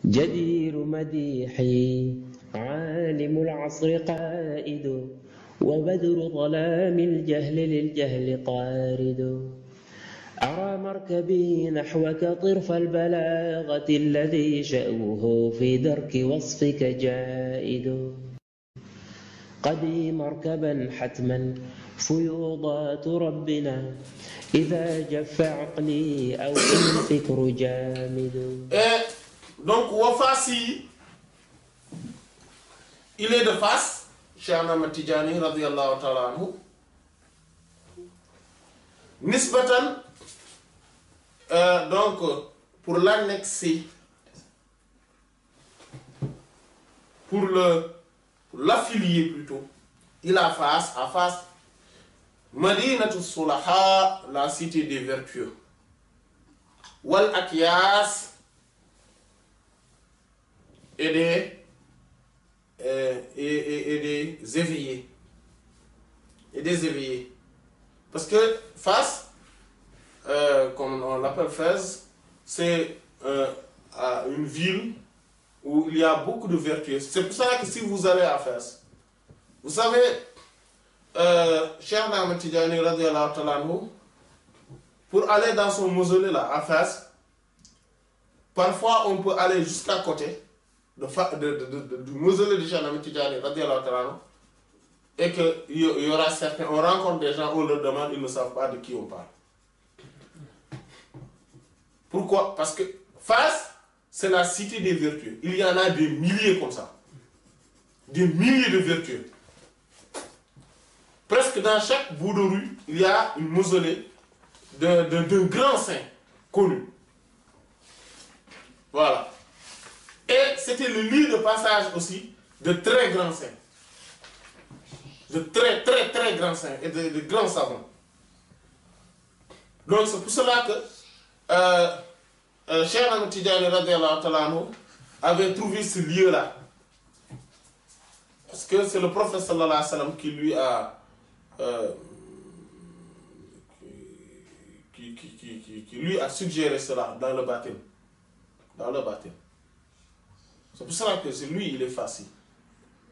جدير مديحي عالم العصر قائد وبدر ظلام الجهل للجهل طارد أرى مركبي نحوك طرف البلاغة الذي شأوه في درك وصفك جائد قدي مركبا حتما فيوضات ربنا إذا جف عقلي أو الفكر جامد. Donc Wafasi, il est de face, Cheikh Ahmad Tidjani radiyallahu ta'ala anhu, nisbatan, donc pour l'annexer, pour l'affilier plutôt, il a face à face Madinatus Sulaha, la cité des vertueux, Wal Akyas, et des éveillés. Et des éveillés. Parce que Fès, comme on l'appelle Fès, c'est une ville où il y a beaucoup de vertus. C'est pour ça que si vous allez à Fès, vous savez, Cheikh Ahmad Tidjani radiyallahu ta'ala anhu, pour aller dans son mausolée là, à Fès, parfois on peut aller jusqu'à côté du mausolée de Cheikh Ahmad Tidjani radiyallahu ta'ala anhu, et qu'il y aura certains, on rencontre des gens, on leur demande, ils ne savent pas de qui on parle. Pourquoi? Parce que Fès, c'est la cité des vertus. Il y en a des milliers comme ça. Des milliers de vertus. Presque dans chaque bout de rue, il y a une mausolée d'un grand saint connu. Voilà. Et c'était le lieu de passage aussi de très grands saints. De très grands saints et de grands savants. Donc c'est pour cela que Cheikh Ahmad Tidjani radiyallahu ta'ala anhu avait trouvé ce lieu-là. Parce que c'est le prophète sallallahu alayhi wa sallam qui lui a qui lui a suggéré cela dans le baptême. Dans le baptême. C'est pour cela que c'est lui, il est facile.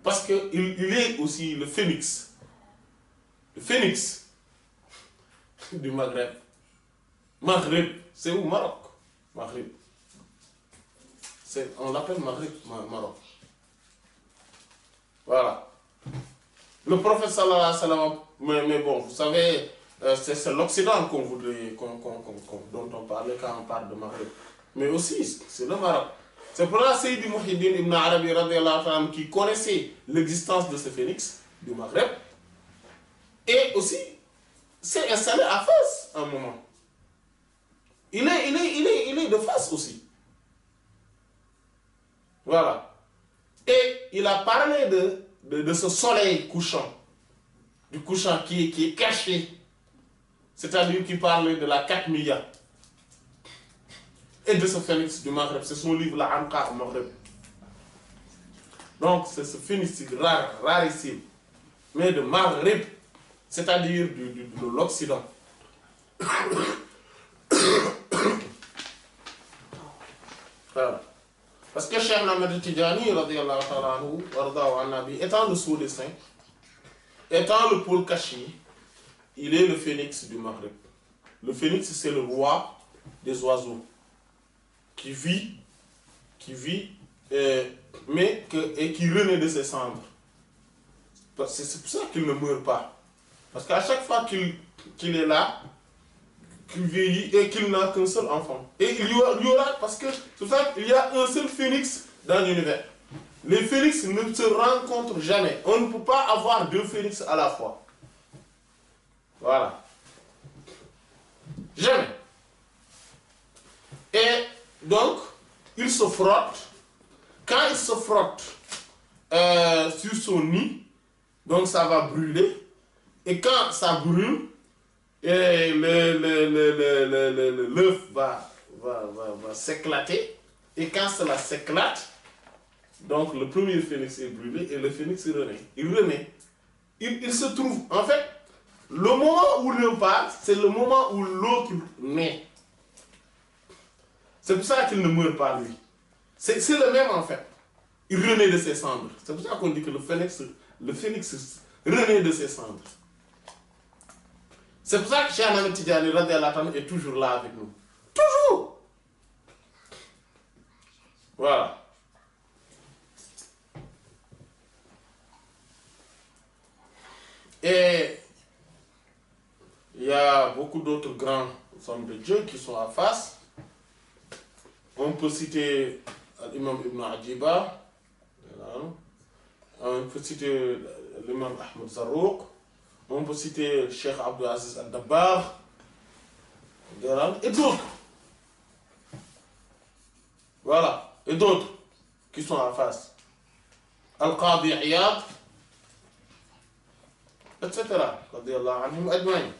Parce qu'il est aussi le phénix. Le phénix du Maghreb. Maghreb, c'est où? Maroc. Maghreb. On l'appelle Maghreb, Maroc. Voilà. Le prophète sallallahu alayhi wa sallam, mais bon, vous savez, c'est l'Occident qu'on voudrait, dont on parlait quand on parle de Maghreb. Mais aussi, c'est le Maroc. C'est pour la Sayyid Muhyiddin ibn Arabi radiyallahu anhu qui connaissait l'existence de ce phénix du Maghreb et aussi s'est installé à Fès à un moment. Il est de Fès aussi. Voilà. Et il a parlé de ce soleil couchant, du couchant qui est caché, c'est-à-dire qui parle de la Katmiya. Et de ce phénix du Maghreb, c'est son livre, La Anqa au Maghreb. Donc, c'est ce phénix rarissime, mais de Maghreb, c'est-à-dire de l'Occident. Voilà. Parce que Cheikh Ahmad Tidjani, radiyallahu ta'ala anhu, wardahu an-nabi, étant le sceau des saints, étant le pôle caché, il est le phénix du Maghreb. Le phénix, c'est le roi des oiseaux. Qui vit, mais qui renaît de ses cendres. C'est pour ça qu'il ne meurt pas. Parce qu'à chaque fois qu'il est là, qu'il vieillit et qu'il n'a qu'un seul enfant. Et il y aura, parce que c'est pour ça qu'il y a un seul phénix dans l'univers. Les phénix ne se rencontrent jamais. On ne peut pas avoir deux phénix à la fois. Voilà. Jamais. Et donc, il se frotte. Quand il se frotte sur son nid, donc ça va brûler. Et quand ça brûle, l'œuf va s'éclater. Et quand cela s'éclate, donc le premier phénix est brûlé et le phénix renaît. Il renaît. Il se trouve, en fait, le moment où l'un part, c'est le moment où l'autre naît. C'est pour ça qu'il ne meurt pas lui. C'est le même en fait. Il renaît de ses cendres. C'est pour ça qu'on dit que le phénix renaît de ses cendres. C'est pour ça que Cheikh Ahmed Tidiane radiyallahu anhu est toujours là avec nous. Toujours. Voilà. Et il y a beaucoup d'autres grands hommes de Dieu qui sont à face. On peut citer l'imam Ibn Ajiba, on peut citer l'imam Ahmed Zarruq, on peut citer Cheikh Abdul Aziz Al-Dabbar, et d'autres. Voilà, et d'autres qui sont en face. Al-Qadi Iyad, etc. Radiyallahu anhum ajma'in.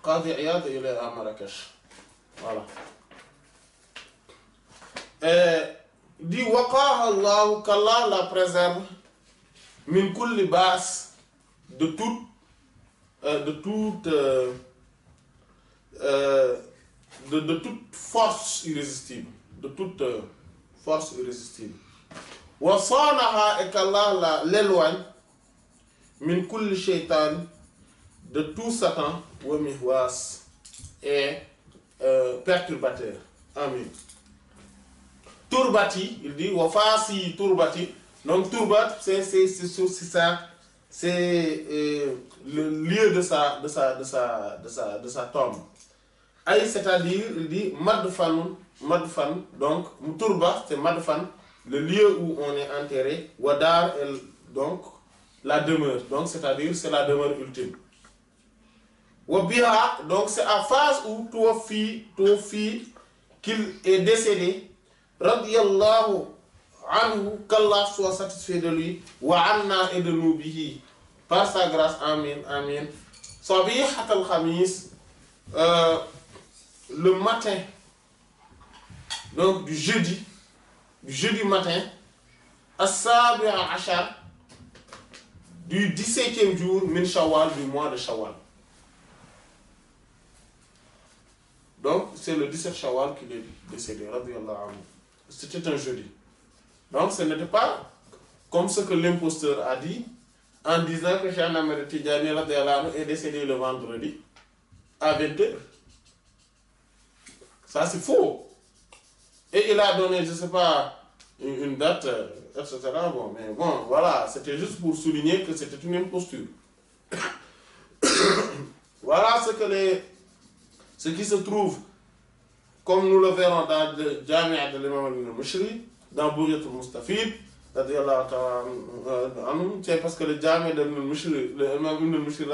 Qadi Iyad, il est à Marrakech. Voilà. Dit waqaha Allah, qu'Allah la préserve min kulli baas, de toute force irrésistible, de toute force irrésistible. Wa sanaha, et qu'Allah l'éloigne min kulli shaytan, de tout Satan, wa mihwas, et perturbateur. Amin. Turbati, il dit wa fasi turbati. Donc turbat, c'est ça, c'est le lieu de sa tombe. Aïe, c'est-à-dire, il dit madfan, donc turba, c'est madfan, le lieu où on est enterré. Wadar, donc la demeure, donc c'est-à-dire c'est la demeure ultime. Wabiha, donc c'est à phase où Toufi qu'il est décédé. Radiyallahu anhu, qu'Allah soit satisfait de lui. Wa anna, et de nous bihi, par sa grâce. Amin, amin. Sabihat al-Khamis, le matin, donc du jeudi matin, as-sabi al-ashar, du 17e jour, min Shawwal, du mois de Shawwal. Donc, c'est le 17 Shawwal qu'il est décédé, radiyallahu anhu. C'était un jeudi. Donc, ce n'était pas comme ce que l'imposteur a dit, en disant que Cheikh Ahmed Tidiane radiyallahu anhu est décédé le vendredi à 20h. Ça, c'est faux. Et il a donné, je ne sais pas, une date, etc. Bon, mais bon, voilà, c'était juste pour souligner que c'était une imposture. Voilà ce qui se trouve, comme nous le verrons dans le Jami'a de l'imam al-Mushri, dans Bouriyat al-Mustafid, c'est parce que le Jami'a de l'imam al-Mushri,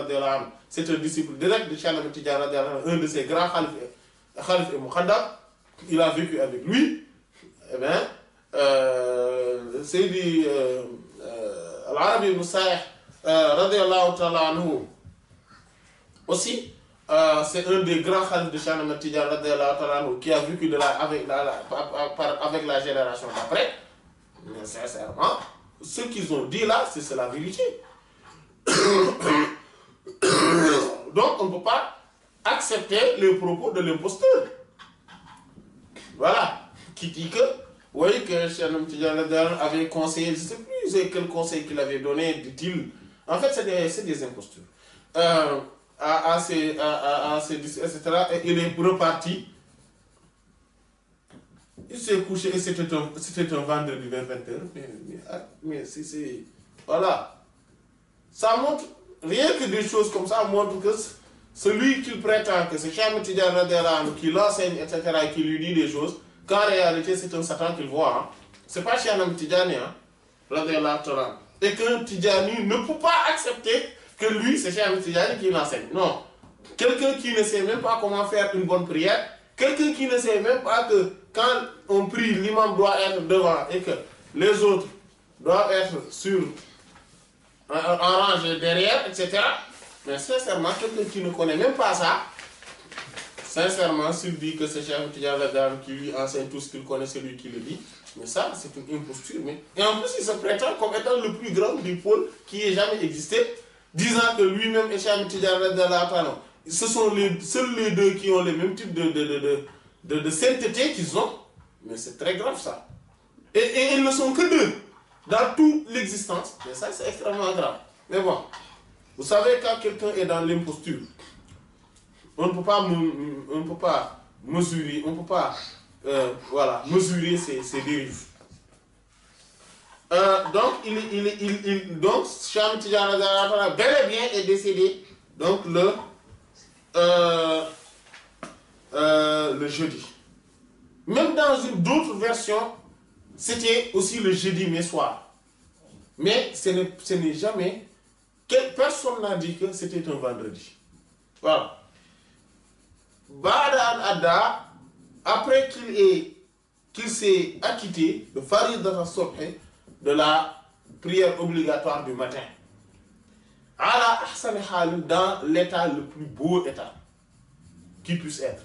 c'est un disciple direct de Cheikh Ahmed Tidiane, un de ses grands khalifs et muqaddam. Il a vécu avec lui. Eh bien, Sayyidi Al-Arabi ibn Sa'ih, radiyallahu ta'ala anhu, aussi, c'est un des grands khalifs de Cheikh Ahmed Tidiane radiyallahu ta'ala anhu, qui a vécu avec la génération d'après. Mais sincèrement, ce qu'ils ont dit là, c'est la vérité. Donc, on ne peut pas accepter les propos de l'imposteur. Voilà. Qui dit que, vous voyez que Cheikh Ahmed Tidiane avait conseillé, je ne sais plus quel conseil qu'il avait donné, dit-il. En fait, c'est des impostures. À ces etc. Et il est reparti. Il s'est couché et c'était un vendredi vers 20h. Mais c'est. Voilà. Ça montre, rien que des choses comme ça montre que celui qui prétend que c'est Cheikh Ahmed Tidiane radiyallahu anhu qui l'enseigne, etc., et qui lui dit des choses, qu'en réalité c'est un Satan qu'il voit. Hein. C'est pas Cheikh Ahmed Tidiane, hein, radiyallahu anhu. Et qu'un Tidjani ne peut pas accepter que lui, c'est Cheikh Ahmed Tidiane qui l'enseigne. Non. Quelqu'un qui ne sait même pas comment faire une bonne prière, quelqu'un qui ne sait même pas que quand on prie, l'imam doit être devant et que les autres doivent être en rangée derrière, etc. Mais sincèrement, quelqu'un qui ne connaît même pas ça, sincèrement, s'il dit que c'est Cheikh Ahmed Tidiane qui lui enseigne tout ce qu'il connaît, c'est lui qui le dit. Mais ça, c'est une imposture. Et en plus, il se prétend comme étant le plus grand du pôle qui ait jamais existé, disant que lui-même et Cheikh Ahmed Tidiane, ce sont seuls les deux qui ont le même type de sainteté qu'ils ont, mais c'est très grave ça. Et ils ne sont que deux dans toute l'existence, mais ça c'est extrêmement grave. Mais bon, vous savez, quand quelqu'un est dans l'imposture, on ne peut pas mesurer, on ne peut pas voilà, mesurer ses dérives. Donc, donc, Cheikh Tidiane bel et bien est décédé donc le jeudi. Même dans d'autres versions, c'était aussi le jeudi mais soir. Mais ce n'est jamais, personne n'a dit que c'était un vendredi. Voilà. Ba'da an adda, après qu'il s'est acquitté de Faridat as-Subh, de la prière obligatoire du matin, ala ahsani hal, dans l'état le plus beau état qui puisse être.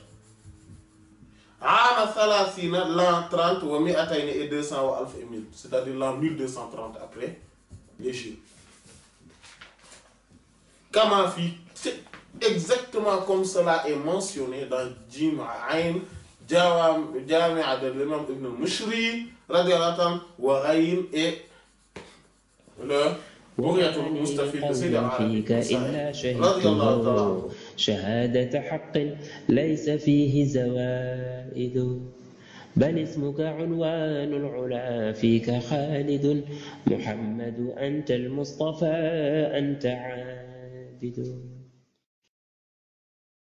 Ana Salasina, l'an 30, wa mi'atayni et 200 wa alf et 1000, c'est-à-dire l'an 1230 après les Jours. Kamafi, c'est exactement comme cela est mentionné dans Jim'ain, Jami'a de l'imam Ibn Mushri, radiyallahu anhu, wa Ghayn, et le Bouryatul Mustafid de Sayyid al-Arabi, radiyallahu ta'ala. شهادة حق ليس فيه زوائد بل اسمك عنوان العلا فيك خالد محمد أنت المصطفى أنت عابد